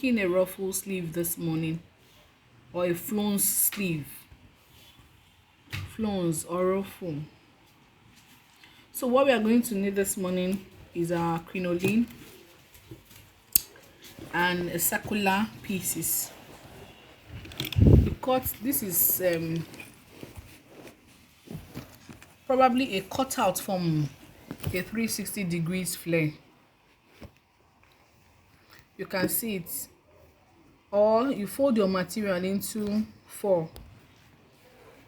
In a ruffle sleeve this morning, or a flounce sleeve, flounce or ruffle. So what we are going to need this morning is our crinoline and a circular pieces. Because this is probably a cutout from a 360 degrees flare. You can see it, or you fold your material into 4.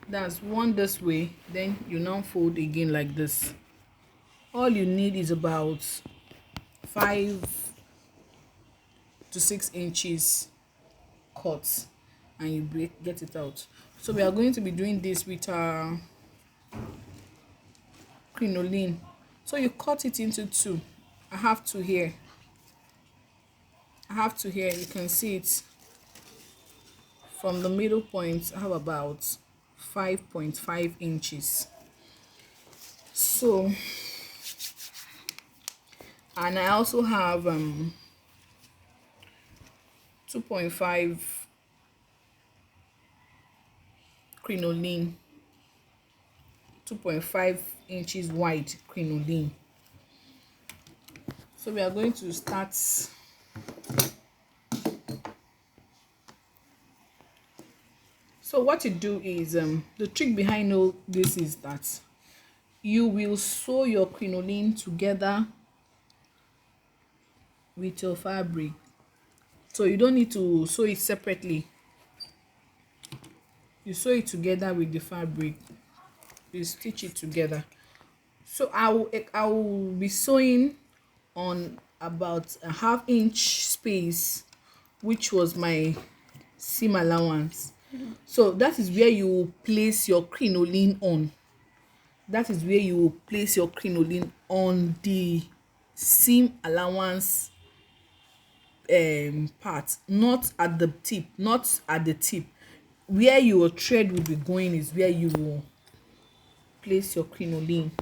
That's one this way, then you now fold again like this. All you need is about 5 to 6 inches cut, and you get it out. So we are going to be doing this with our crinoline. So you cut it into 2. I have 2 here. You can see it from the middle point. I have about 5.5 inches. So, and I also have 2.5 crinoline, 2.5 inches wide crinoline. So we are going to start. So what you do is the trick behind all this is that you will sew your crinoline together with your fabric. So you don't need to sew it separately. You sew it together with the fabric. You stitch it together. So I will be sewing on about a 1/2 inch space, which was my seam allowance. So that is where you will place your crinoline on. That is where you will place your crinoline on the seam allowance part, not at the tip, Where your thread will be going is where you will place your crinoline.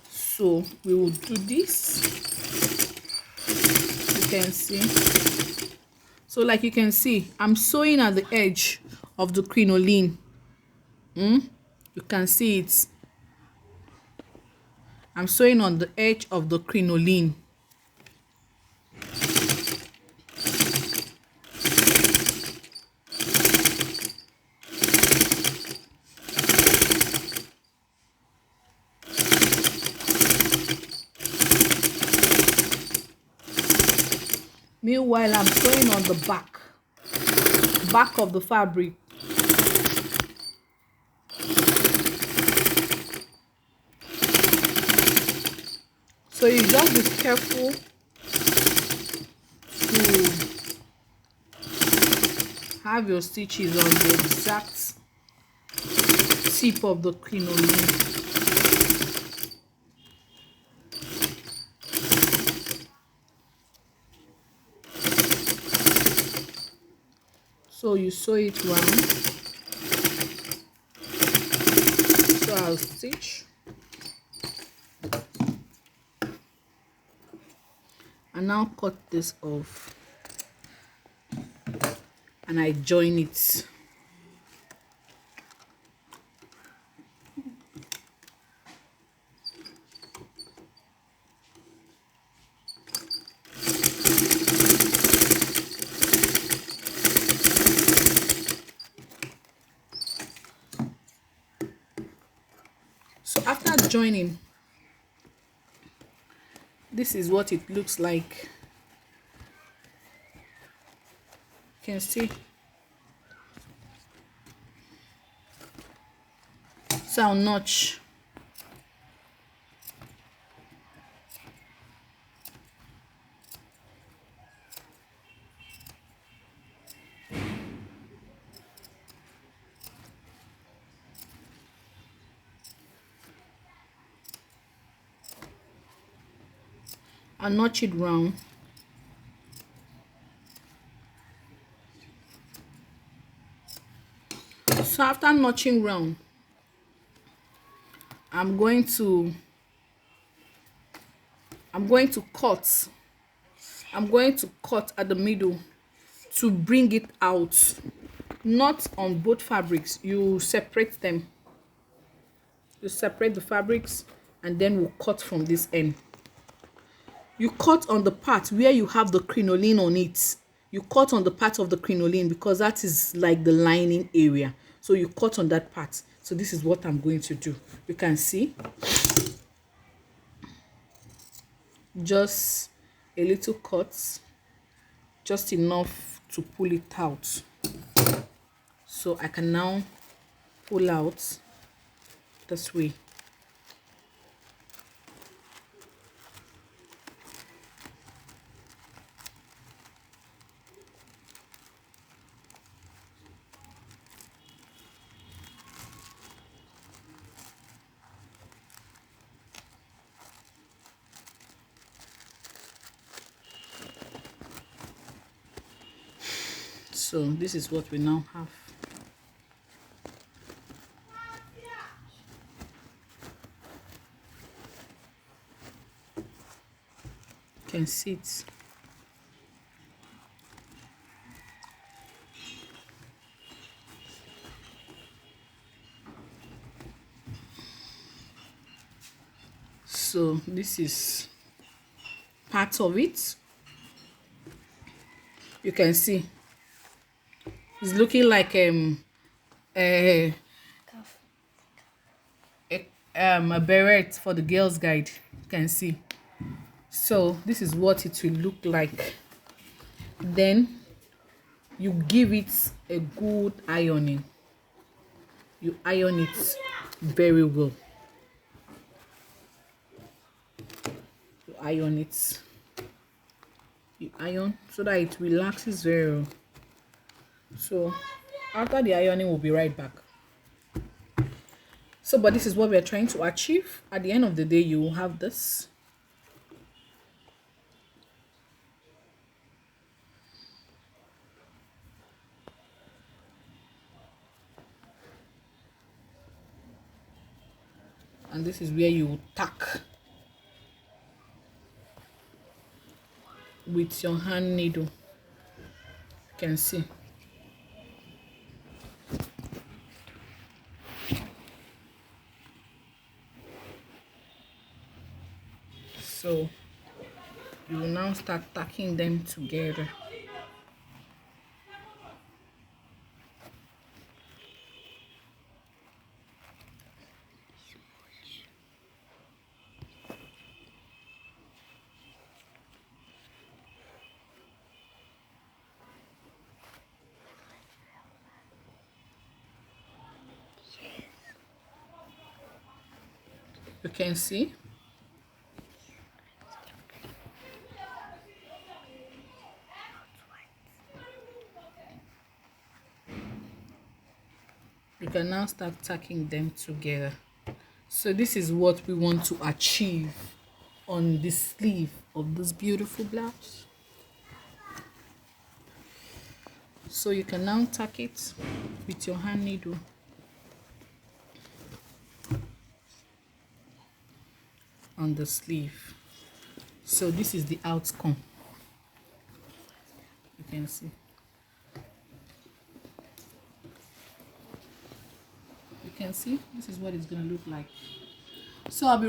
So we will do this. You can see. So like you can see, I'm sewing at the edge of the crinoline. You can see it. I'm sewing on the edge of the crinoline. Meanwhile, I'm sewing on the back of the fabric. So you just be careful to have your stitches on the exact tip of the crinoline. So you sew it round. So I'll stitch. And now cut this off. And I join it. So after joining, this is what it looks like. You can see. So I'll notch. I'll notch it round. So after notching round, I'm going to cut I'm going to cut at the middle to bring it out. Not on both fabrics, you separate them. You separate the fabrics and then we'll cut from this end. You cut on the part where you have the crinoline on it. You cut on the part of the crinoline because that is like the lining area. So you cut on that part. So this is what I'm going to do. You can see just a little cut, just enough to pull it out. So I can now pull out this way. So this is what we now have. You can see it. So this is part of it. You can see it's looking like a beret for the girls guide. You can see. So this is what it will look like. Then you give it a good ironing. You iron it very well. You iron it. You iron so that it relaxes very well. So after the ironing, we'll be right back. So but this is what we are trying to achieve. At the end of the day, you will have this. And this is where you tack with your hand needle. You can see. So you will now start tacking them together. You can see. You can now start tacking them together. So this is what we want to achieve on the sleeve of this beautiful blouse. So you can now tack it with your hand needle. On the sleeve. So this is the outcome. You can see. You can see this is what it's going to look like. So I'll be